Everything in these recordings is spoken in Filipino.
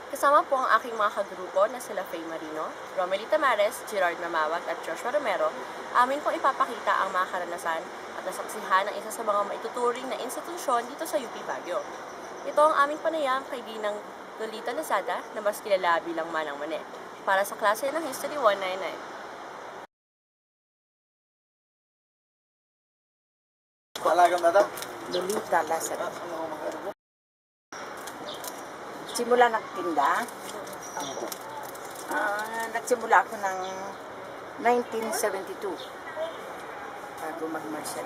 Kasama po ang aking mga kagrupo na sila Faye Marino, Romely Tamares, Gerard Mamawag at Joshua Romero. Amin pong ipapakita ang mga karanasan at nasaksihan ng isa sa mga maituturing na institusyon dito sa UP Baguio. Ito ang aming panayam kay Ginang Lolita Lazada na mas kilala bilang Manang Mane para sa klase ng History 199. Palagam na daw. Lolita Lazada. Simula nagtinda, nagsimula ako ng 1972 bago mag-martial.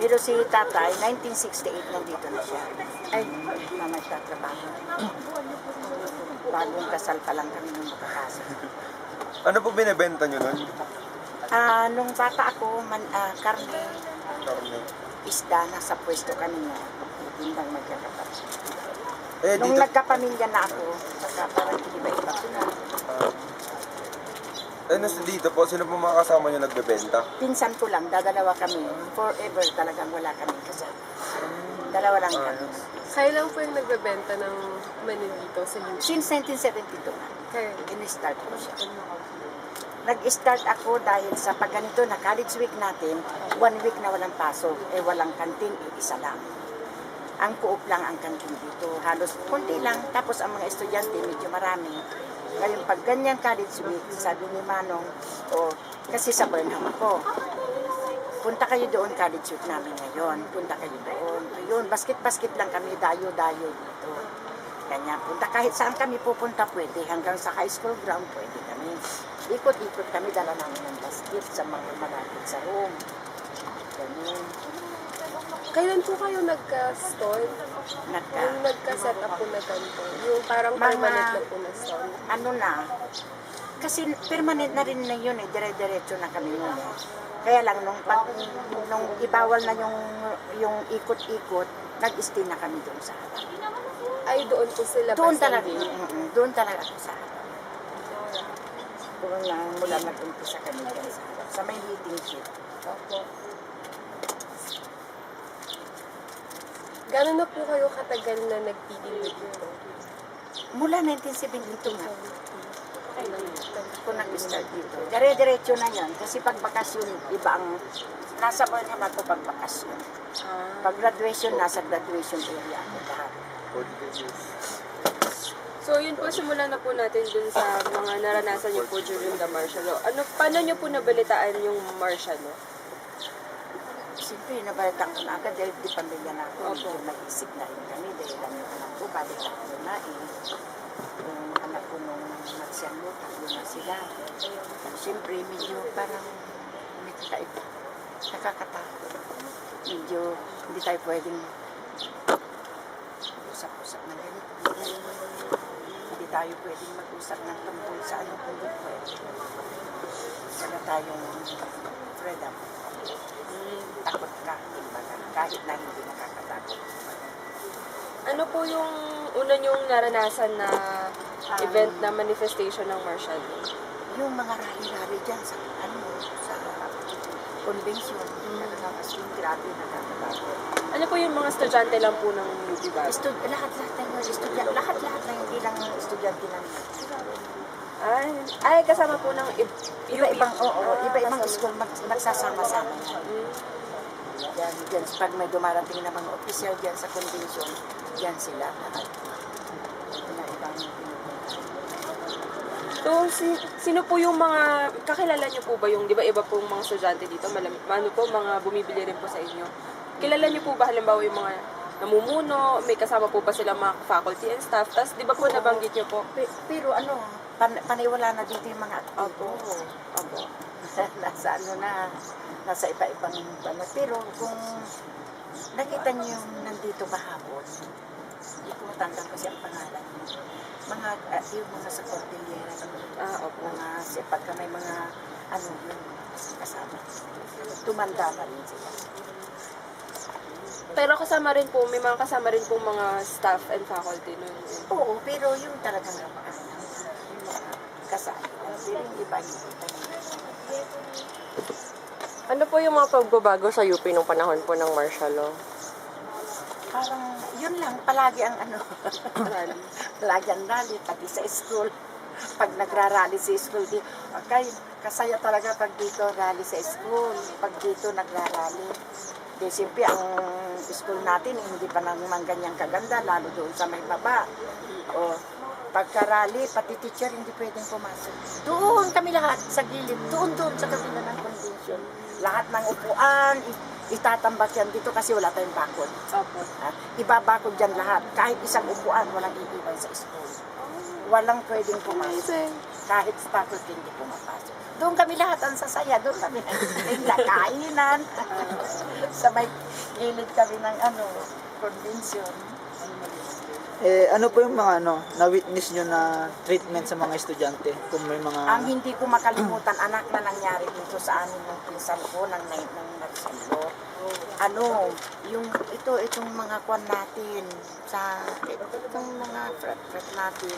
Pero si tatay, 1968 nandito na siya. Ay, na nagtatrabaho. Bagong kasal pa lang kami nung makakasal. Ano po binibenta nyo nun? Nung bata ako, karne, Karne. isda, nasa pwesto kanina. Tindang magkakapatid. Eh, Nung dito, nagkapamilya na ako, saka parang iba-iba ko na. dito po, sino po mga kasama nyo nagbebenta? Pinsan ko lang, dadalawa kami. Forever talagang wala kami kasama. Dalawa lang kami. Kayo lang po yung nagbebenta ng mani dito sa UP. Since 1972 na, Kayo. in-start ko siya. Nag-start ako dahil sa pag ganito na college week natin, 1 week na walang pasok, walang kantin, isa lang. Ang kuop lang ang kantin dito, halos konti lang, tapos ang mga estudyante medyo marami. Ngayon pag ganyang college week, sabi ni Manong, kasi sa Burnham ako, punta kayo doon, college week namin ngayon, punta kayo doon. Yun, basket-basket lang kami, dayo-dayo dito. Kanya, punta kahit saan kami pupunta pwede, hanggang sa high school ground pwede kami. Ikot-ikot kami, dala namin ng basket sa mga malapit sa room. Ganun. Kailan po kayo nagka-stall? Yung nagka-set up po na ganito? Yung parang permanent na po na stall? Ano na, kasi permanent na rin na yun dire-diretso na kami nun Kaya lang, nung ibawal na yung ikot-ikot, nag-stay na kami doon sa harap. Ay, doon po sila Doon pa talaga, doon talaga ako sa harap. Doon lang mula nag-umpisa kami dyan sa harap, sa may meeting sheet. Gano'n na po kayo katagal na nagtitinda dito? Mula 1972 nga. Ako nag-start dito. Dire-diretso na yan. Kasi pag bakasyon, iba ang nasa Burnham ako pag bakasyon. Pag graduation, nasa graduation area ako lahat. So, yun po, simulan na po natin dun sa mga naranasan niyo po during the martial law. Paano niyo po nabalitaan yung martial law? Siyempre, nabalitan ko na agad dahil di pamilya na ako. Medyo nag-isip na rin kami dahil ang anak ko, balik ako na yung anak ko nung magsiyan mo, tatlo na sila. Siyempre, medyo parang may kakaiba. Nakakatakot. Medyo hindi tayo pwedeng usap-usap ng ganito. Hindi tayo pwedeng mag-usap ng tungkol sa ano kung di pwede. Wala tayong freedom. Takot ka, kahit na hindi nakakatakot. Ano po yung una niyong naranasan na event na manifestation ng martial law? Yung mga rally-rally dyan sa convention, nakakasyon, grabe, nakakatakot. Ano po yung mga estudyante lang po ng UP ba? Lahat-lahat ng mga estudyante, lahat-lahat na hindi lang estudyante lang. Ay, kasama po ng Iba-ibang school magsasama-sama. Diyan, pag may dumarating na mga official diyan sa convention, diyan sila lahat. Ibang So, sino po yung mga, kakilala niyo po ba yung, di ba iba pong mga estudyante dito, ano po, mga bumibili rin po sa inyo? Kilala niyo po ba halimbawa yung mga namumuno, may kasama po ba sila mga faculty and staff? Tapos, di ba po nabanggit niyo po? Pero paniwala na dito yung mga aktibo. Nasa nasa iba-ibang Pero kung nakita niyo yung nandito kahapon, hindi ko matandang kasi ang pangalan. Yung mga sa Cordillera. Pagka may mga, yung kasama. Tumanda na rin sila. Pero kasama rin po, may mga kasama rin po mga staff and faculty nun. Oo, pero yung talagang kasama. Pero yung iba. Ano po yung mga pagbabago sa UP nung panahon po ng martial law? Parang Yun lang, palagi ang ano, palagi ang rally, pati sa school. Pag nagrarally sa school, okay, kasaya talaga pag dito rally sa school, pag dito nagrarally. Di siyempre ang school natin, hindi pa naman ganyang kaganda, lalo doon sa may baba. O, pagka-rally, pati teacher hindi pwedeng pumasok. Doon kami lahat, sa gilid, doon sa kabila ng convention. Lahat ng upuan, itatambak yan dito kasi wala tayong bakod. Opo. Ibabakod dyan lahat. Kahit isang upuan, walang iiwan sa school. Walang pwedeng pumasok. Kahit sa bakod, hindi pumapasok. Doon kami lahat ang sasaya. Doon kami kainan. Sa may gilid kami ng convention. Ano po yung mga na-witness nyo na treatment sa mga estudyante? Kung may mga... Ang hindi ko makalimutan, anak na nangyari dito sa amin ng pinsan ko, ng nagsalo. Itong mga kwan natin, itong mga frat natin,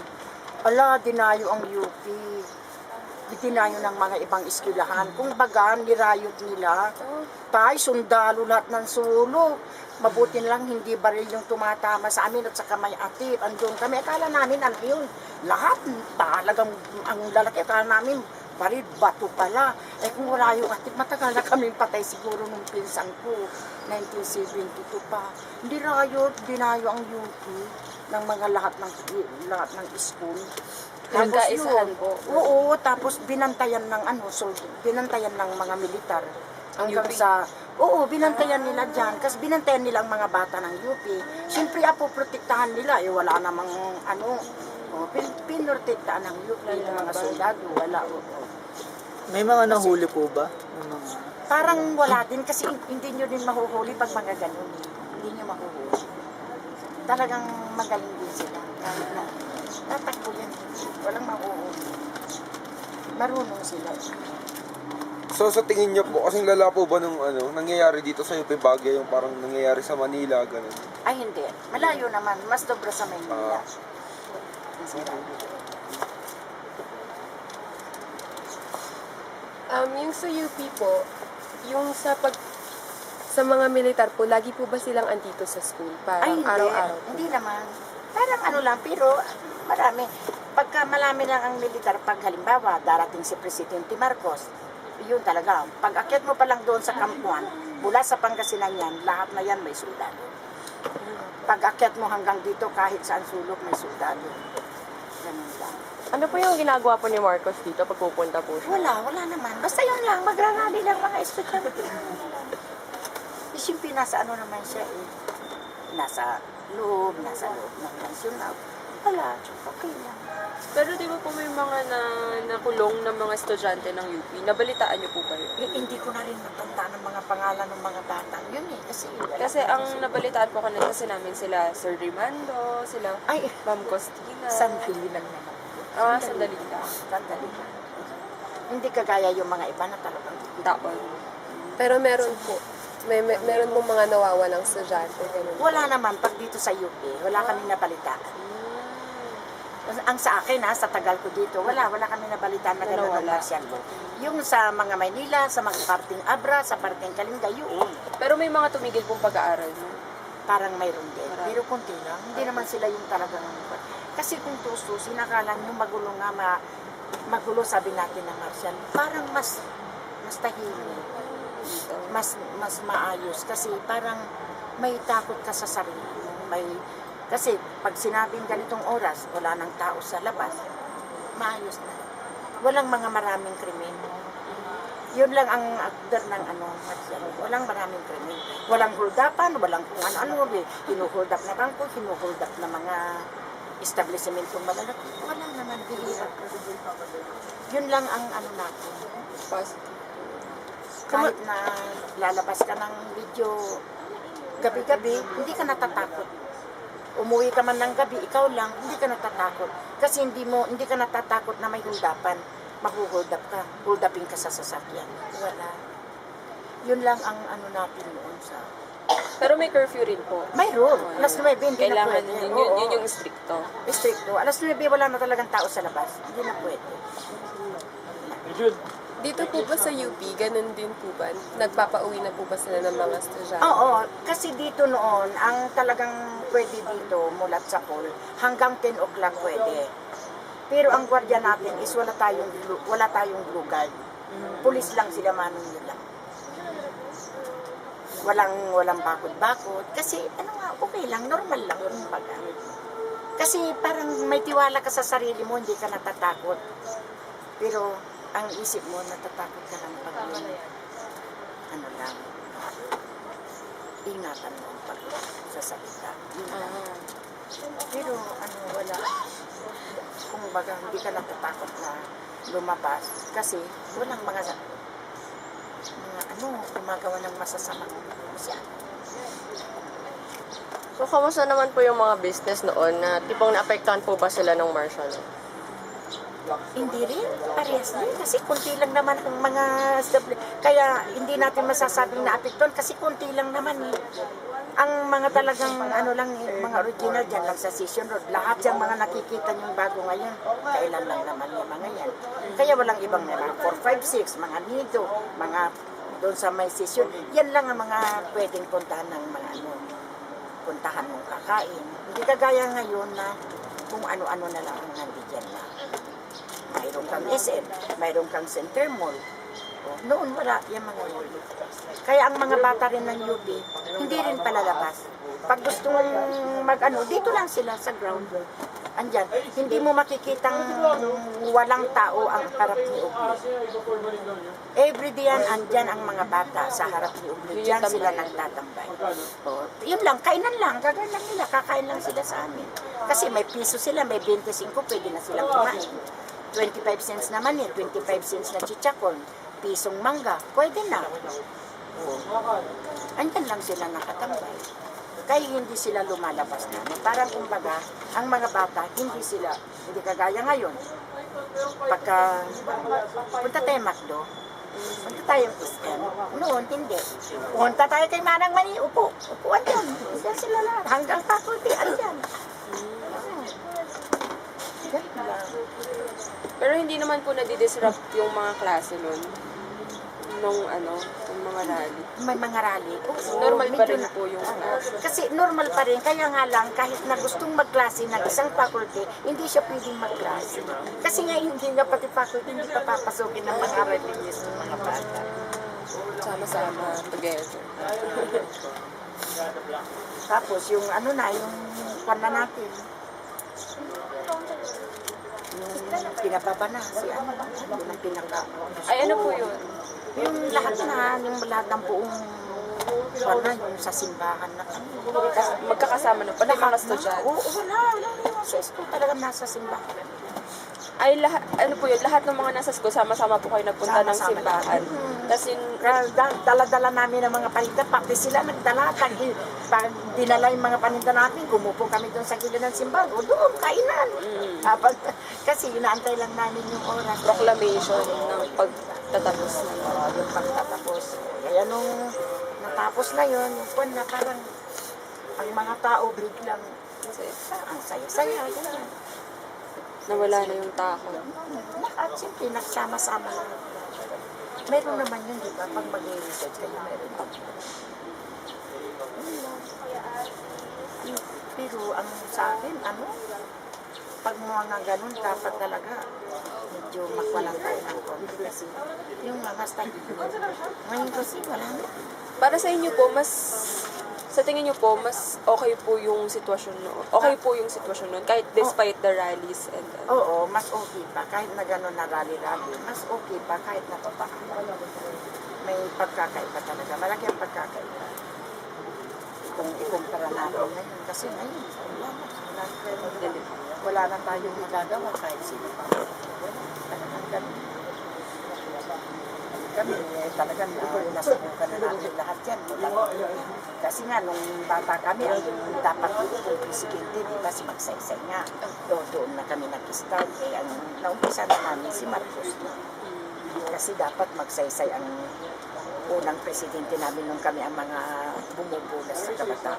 dinayo ang UP. Dinayo ng mga ibang eskwelahan. Kung baga, nirayot nila, sundalo lahat ng sulok. Mabuti lang hindi baril yung tumatama sa amin at saka may atip. Andun kami, akala namin yun. Lahat, talagang ang lalaki, akala namin baril, bato pala. Kung wala yung atip, matagal na kami patay siguro nung pinsan ko. 1972 pa. Hindi rayot, dinayo ang UP ng mga lahat ng school. Nagkaisahan po. Oo, tapos binantayan ng binantayan ng mga militar. Hanggang sa, binantayan nila dyan. Kasi binantayan nila ang mga bata ng UP. Siyempre, protektahan nila. Wala namang, pinrotektahan ng UP, ng mga soldado. Wala, May mga nahuli po ba? May mga... Parang wala din, kasi hindi nyo din mahuhuli pag mga ganun. Hindi nyo mahuhuli. Talagang magaling din sila. Kahit na, tatakbo yan. Walang mahuhuli. Marunong sila. So sa tingin niyo po, kasing lala po ba nung nangyayari dito sa UP Baguio, yung parang nangyayari sa Manila, ganun? Ay, hindi. Malayo naman. Mas dobra sa Maynila. Yung sa UP po, yung sa mga militar po, lagi po ba silang andito sa school? Ay, Parang hindi. araw-araw po. Hindi naman. Parang lang, pero marami. Pagka malami lang ang militar, pag halimbawa, darating si Presidente Marcos, yun talaga. Pag akyat mo pa lang doon sa kampuan, mula sa Pangasinan yan, lahat na yan may soldado. Pag akyat mo hanggang dito, kahit saan sulok, may soldado. Ganun lang. Ano po yung ginagawa po ni Marcos dito pag pupunta po siya? Wala naman. Basta yun lang, magrarally lang mga estudyante. Siyempre, nasa naman siya Nasa loob ng nasyonal. Wala, okay lang. Pero di ba po may mga nakulong ng mga estudyante ng UP? Nabalitaan niyo po ba yun? Hindi ko na rin matanda ng mga pangalan ng mga bata. Yun Kasi ang nabalitaan po kanina kasi namin sila Sir Rimando, sila Ay, Ma'am Costina. sandali lang naman. Sandali lang. Sandali lang. Hindi kagaya yung mga iba na talagang Taon. Pero meron po. Meron po mga nawawalang estudyante. Ganun. wala naman pag dito sa UP. Wala kami nabalitaan. Ang sa akin sa tagal ko dito, wala kami nabalitaan na gano'n ng martial law. Yung sa mga Maynila, sa mga parting Abra, sa parting Kalinga, yun. Pero may mga tumigil pong pag-aaral. No? Parang mayroon din. Pero konti lang. Hindi naman sila yung talagang... Kasi kung tustusin, akala nyo magulo nga, magulo sabi natin ng martial, parang mas tahimik. Mas maayos. Kasi parang may takot ka sa sarili. Kasi pag sinabing ganitong oras, wala nang tao sa labas, maayos na. Walang mga maraming krimen. Yun lang ang akder ng martial. Walang maraming krimen. Walang huldapan, walang kung ano-ano. Hinuhold up na bangko, hinuhold up na mga establishmentong malalaki. Wala naman, bihira. Yun lang ang natin. Kahit na lalabas ka ng video gabi-gabi, hindi ka natatakot. Umuwi ka man ng gabi, ikaw lang, hindi ka natatakot. Kasi hindi ka natatakot na may huldapan. Mahuhold up ka, hold upin ka sa sasakyan. Wala. Yun lang ang natin noon sa... Pero may curfew rin po. Mayroon. Alas 9, hindi na Kailangan pwede. yun yung stricto. Stricto. Alas 9, wala na talagang tao sa labas. Hindi na pwede. Dito po ba sa UP, ganun din po ba? Nagpapauwi na po ba sila ng mga estudyante? Oo, kasi dito noon, ang talagang pwede dito mulat sa pool, hanggang 10 o'clock pwede. Pero ang gwardiya natin is wala tayong blue guard. Pulis lang sila, manong yun lang. Walang bakod-bakod. Kasi ano nga, okay lang, normal lang yung baga. Kasi parang may tiwala ka sa sarili mo, hindi ka natatakot. Pero ang isip mo, natatakot ka lang pag ano lang, ingatan mo ang pag sasalita. Yun lang. Pero ano, wala. Kung baga, hindi ka natatakot na lumabas. Kasi walang mga gumagawa ng masasamang siya. So, kamusta naman po yung mga business noon na tipong naapektuhan po ba sila ng martial law? Hindi rin, parehas din. Kasi kunti lang naman ang mga kaya hindi natin masasabing naapektuhan kasi kunti lang naman eh. Ang mga talagang ano lang, mga original dyan lang sa Session Road. Lahat yung mga nakikita yung bago ngayon, kailan lang naman yung mga yan. Kaya walang ibang mga 4, 5, 6, mga nido, mga doon sa may Session. Yan lang ang mga pwedeng puntahan ng mga puntahan mong kakain. Hindi kagaya ngayon na kung ano-ano na lang ang nandiyan na. Mayroon kang SM, mayroon kang Center Mall. Noon wala yung mga yun. Kaya ang mga bata rin ng UP, hindi rin palalabas. Pag gusto mong dito lang sila sa ground. Andyan, hindi mo makikitang walang tao ang harap ni Ubli. Everyday yan, andyan ang mga bata sa harap ni Ubli. Diyan sila nagtatambay. O, yun lang, kainan lang, gagawin lang nila, kakain lang sila sa amin. Kasi may piso sila, may 25, pwede na silang kumain. 25 cents naman 25 cents na chichakon, pisong mangga, pwede na. Andyan lang sila nakatambay. Kaya hindi sila lumalabas na. Parang kumbaga, ang mga bata, hindi kagaya ngayon. Pagka punta tayo McDo, punta tayong SM, noon hindi. Punta tayo kay Manang Mani, upuan yan. Andyan sila lahat, hanggang faculty, andyan. Pero hindi naman po nadidisrupt yung mga klase nun. Nung mga rally. May mga rally. Normal pa medyo rin po yung klase. Kasi normal pa rin, kaya nga lang, kahit na gustong magklase ng isang faculty, hindi siya pwedeng magklase. Kasi nga hindi nga pati faculty, hindi pa papasokin ng mga religious ng mga bata. Sama-sama, together. Tapos yung yung kwan na natin. Yung pinababa na, yung ang pinaka. Ay, ano po yun? Yung lahat ng buong yung sa simbahan na kami. Magkakasama na pala mga estudyante. Oo, wala. Sa school talaga nasa simbahan. Ay, lahat ng mga nasa school, sama-sama po kayo nagpunta ng Sama-sama simbahan. Tapos yung, Dala-dala namin ng mga paninda, pati sila nagdala. Pag dinala yung mga paninda natin, gumupo kami doon sa gilid ng simbahan. O doon, kainan. Kasi inaantay lang namin yung oras. proclamation ng pagtatapos na. Yung pagtatapos. Kaya nung natapos na yun, yung na parang ang mga tao biglang ang saya-saya. Ganyan. Nawala na yung takot. At siyempre, nagsama-sama lang. Meron naman yun, di ba? Pag mag-research kayo, meron yun. Pero ang sa akin, pag mga ganun, dapat talaga medyo makwalang tayo ng konti kasi yung mga style. Ngayon kasi wala na. Para sa inyo po, sa tingin niyo po, mas okay po yung sitwasyon noon. Okay po yung sitwasyon noon, kahit despite the rallies and Oo, mas okay pa. Kahit na gano'n na rally-rally, mas okay pa kahit na pa. May pagkakaiba talaga. Malaki ang pagkakaiba. Kung ikumpara natin ngayon. Kasi ngayon, wala na tayong magagawa kahit sino pa. Talagang ganun. Kami, talagang nasubukan na natin lahat yan. Kasi nga, nung bata kami, ang dapat kung presidente, di ba, si Magsaysay nga. Doon na kami nag-start. Ang naumpisa na namin si Marcos. Kasi dapat Magsaysay ang unang presidente namin nung kami ang mga bumubulas sa kabataan.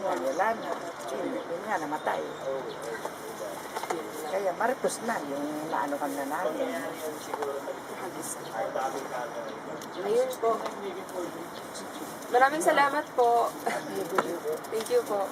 Wala na. Yun nga, namatay. Kaya maripos na yung naano kang na namin. Ayun po. Maraming salamat po. Thank you po.